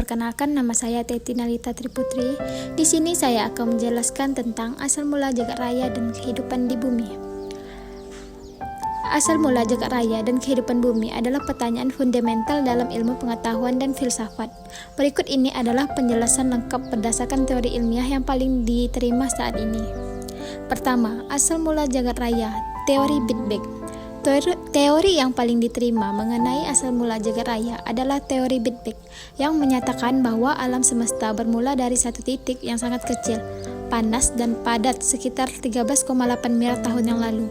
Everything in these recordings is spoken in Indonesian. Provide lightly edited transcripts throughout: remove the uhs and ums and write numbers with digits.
Perkenalkan, nama saya Teti Nalita Triputri. Di sini saya akan menjelaskan tentang asal mula jagat raya dan kehidupan di bumi. Asal mula jagat raya dan kehidupan bumi adalah pertanyaan fundamental dalam ilmu pengetahuan dan filsafat. Berikut ini adalah penjelasan lengkap berdasarkan teori ilmiah yang paling diterima saat ini. Pertama, asal mula jagat raya, teori Big Bang. Teori yang paling diterima mengenai asal mula jagat raya adalah teori Big Bang, yang menyatakan bahwa alam semesta bermula dari satu titik yang sangat kecil, panas dan padat sekitar 13,8 miliar tahun yang lalu.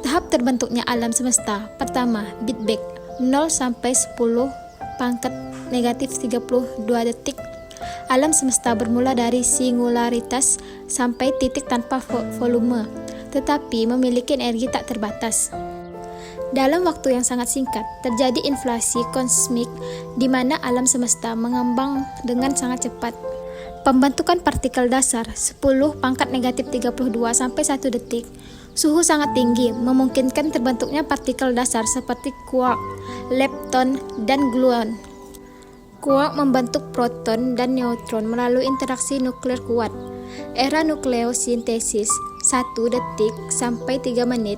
Tahap terbentuknya alam semesta. Pertama, Big Bang, 0 sampai 10 pangkat negatif 32 detik. Alam semesta bermula dari singularitas sampai titik tanpa volume, tetapi memiliki energi tak terbatas. Dalam waktu yang sangat singkat, terjadi inflasi kosmik di mana alam semesta mengembang dengan sangat cepat. Pembentukan partikel dasar 10 pangkat negatif 32 sampai 1 detik. Suhu sangat tinggi memungkinkan terbentuknya partikel dasar seperti quark, lepton, dan gluon. Quark membentuk proton dan neutron melalui interaksi nuklir kuat. Era nukleosintesis 1 detik sampai 3 menit.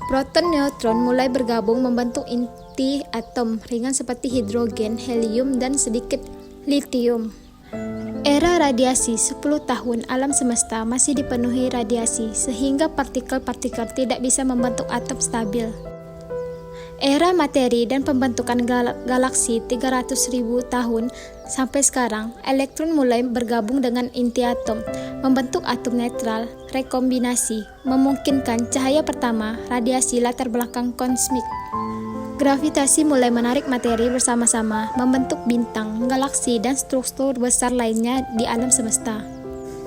Proton-neutron mulai bergabung membentuk inti atom ringan seperti hidrogen, helium, dan sedikit litium. Era radiasi 10 tahun alam semesta masih dipenuhi radiasi sehingga partikel-partikel tidak bisa membentuk atom stabil. Era materi dan pembentukan galaksi 300.000 tahun sampai sekarang, elektron mulai bergabung dengan inti atom, membentuk atom netral, rekombinasi, memungkinkan cahaya pertama, radiasi latar belakang kosmik. Gravitasi mulai menarik materi bersama-sama, membentuk bintang, galaksi, dan struktur besar lainnya di alam semesta.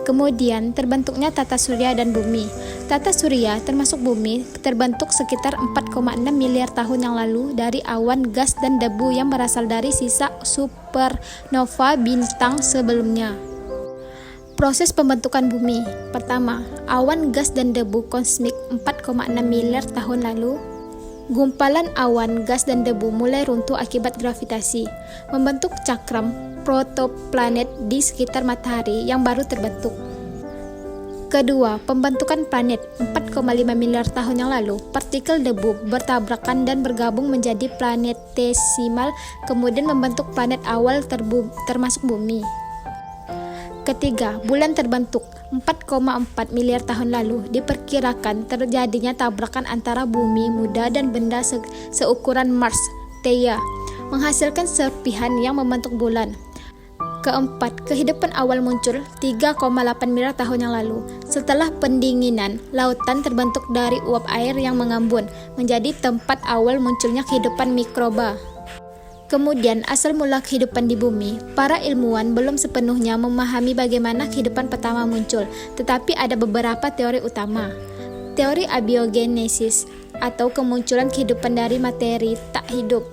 Kemudian terbentuknya tata surya dan bumi. Tata surya termasuk bumi terbentuk sekitar 4,6 miliar tahun yang lalu dari awan gas dan debu yang berasal dari sisa supernova bintang sebelumnya. Proses pembentukan bumi. Pertama, awan gas dan debu kosmik 4,6 miliar tahun lalu. Gumpalan awan gas dan debu mulai runtuh akibat gravitasi, membentuk cakram protoplanet di sekitar matahari yang baru terbentuk. Kedua, pembentukan planet 4,5 miliar tahun yang lalu. Partikel debu bertabrakan dan bergabung menjadi planetesimal, kemudian membentuk planet awal termasuk bumi. Ketiga, bulan terbentuk 4,4 miliar tahun lalu. Diperkirakan terjadinya tabrakan antara bumi muda dan benda seukuran Mars, Theia, menghasilkan serpihan yang membentuk bulan. Keempat, kehidupan awal muncul 3,8 miliar tahun yang lalu. Setelah pendinginan, lautan terbentuk dari uap air yang mengembun, menjadi tempat awal munculnya kehidupan mikroba. Kemudian, asal mula kehidupan di bumi. Para ilmuwan belum sepenuhnya memahami bagaimana kehidupan pertama muncul, tetapi ada beberapa teori utama. Teori abiogenesis, atau kemunculan kehidupan dari materi tak hidup.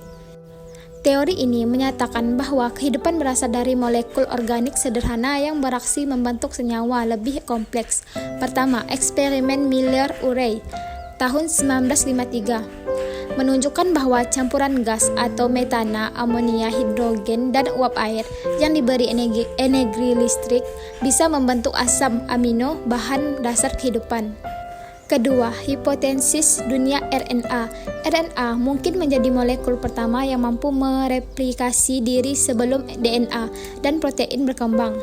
Teori ini menyatakan bahwa kehidupan berasal dari molekul organik sederhana yang beraksi membentuk senyawa lebih kompleks. Pertama, eksperimen Miller-Urey tahun 1953 menunjukkan bahwa campuran gas atau metana, amonia, hidrogen, dan uap air yang diberi energi listrik bisa membentuk asam amino, bahan dasar kehidupan. Kedua, hipotesis dunia RNA. RNA mungkin menjadi molekul pertama yang mampu mereplikasi diri sebelum DNA dan protein berkembang.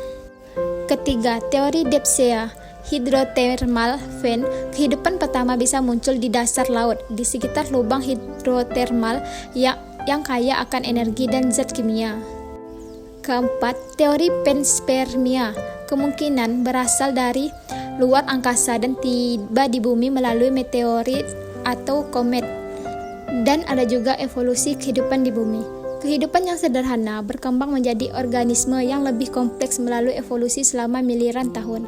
Ketiga, teori Debsea, hidrotermal vent. Kehidupan pertama bisa muncul di dasar laut, di sekitar lubang hidrotermal yang kaya akan energi dan zat kimia. Keempat, teori panspermia. Kemungkinan berasal dari luar angkasa dan tiba di bumi melalui meteorit atau komet. Dan ada juga evolusi kehidupan di bumi. Kehidupan yang sederhana berkembang menjadi organisme yang lebih kompleks melalui evolusi selama miliaran tahun.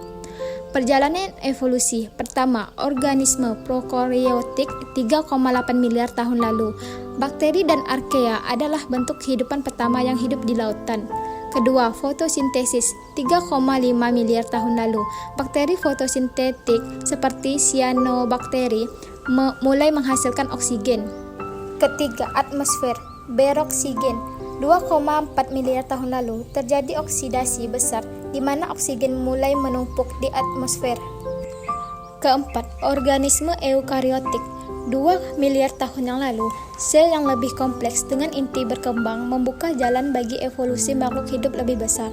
Perjalanan evolusi. Pertama, organisme prokaryotik 3,8 miliar tahun lalu. Bakteri dan archaea adalah bentuk kehidupan pertama yang hidup di lautan. Kedua, fotosintesis 3,5 miliar tahun lalu. Bakteri fotosintetik seperti cyanobacteria mulai menghasilkan oksigen. Ketiga, atmosfer beroksigen 2,4 miliar tahun lalu terjadi oksidasi besar di mana oksigen mulai menumpuk di atmosfer. Keempat, organisme eukariotik. 2 miliar tahun yang lalu, sel yang lebih kompleks dengan inti berkembang membuka jalan bagi evolusi makhluk hidup lebih besar.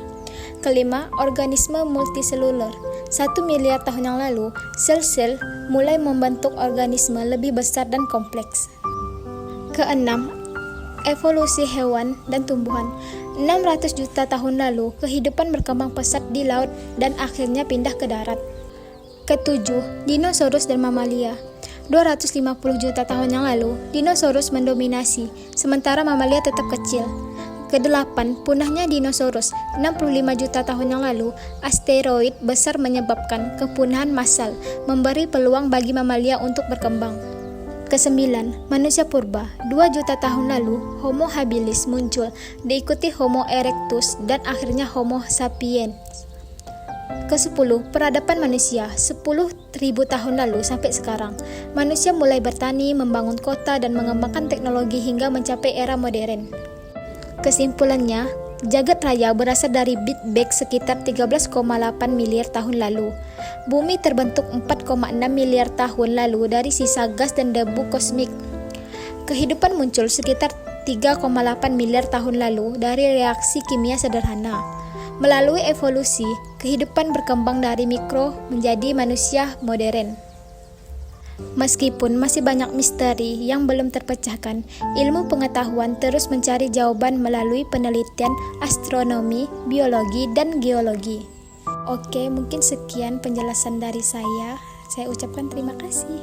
Kelima, organisme multiseluler. 1 miliar tahun yang lalu, sel-sel mulai membentuk organisme lebih besar dan kompleks. Keenam, evolusi hewan dan tumbuhan. 600 juta tahun lalu, kehidupan berkembang pesat di laut dan akhirnya pindah ke darat. Ketujuh, dinosaurus dan mamalia. 250 juta tahun yang lalu, dinosaurus mendominasi, sementara mamalia tetap kecil. Kedelapan, punahnya dinosaurus. 65 juta tahun yang lalu, asteroid besar menyebabkan kepunahan massal, memberi peluang bagi mamalia untuk berkembang. Kesembilan, manusia purba. 2 juta tahun lalu, Homo habilis muncul, diikuti Homo erectus dan akhirnya Homo sapiens. Ke-10, peradaban manusia. 10.000 tahun lalu sampai sekarang, manusia mulai bertani, membangun kota, dan mengembangkan teknologi hingga mencapai era modern. Kesimpulannya, jagat raya berasal dari Big Bang sekitar 13,8 miliar tahun lalu. Bumi terbentuk 4,6 miliar tahun lalu dari sisa gas dan debu kosmik. Kehidupan muncul sekitar 3,8 miliar tahun lalu dari reaksi kimia sederhana. Melalui evolusi, kehidupan berkembang dari mikro menjadi manusia modern. Meskipun masih banyak misteri yang belum terpecahkan, ilmu pengetahuan terus mencari jawaban melalui penelitian astronomi, biologi, dan geologi. Oke, mungkin sekian penjelasan dari saya. Saya ucapkan terima kasih.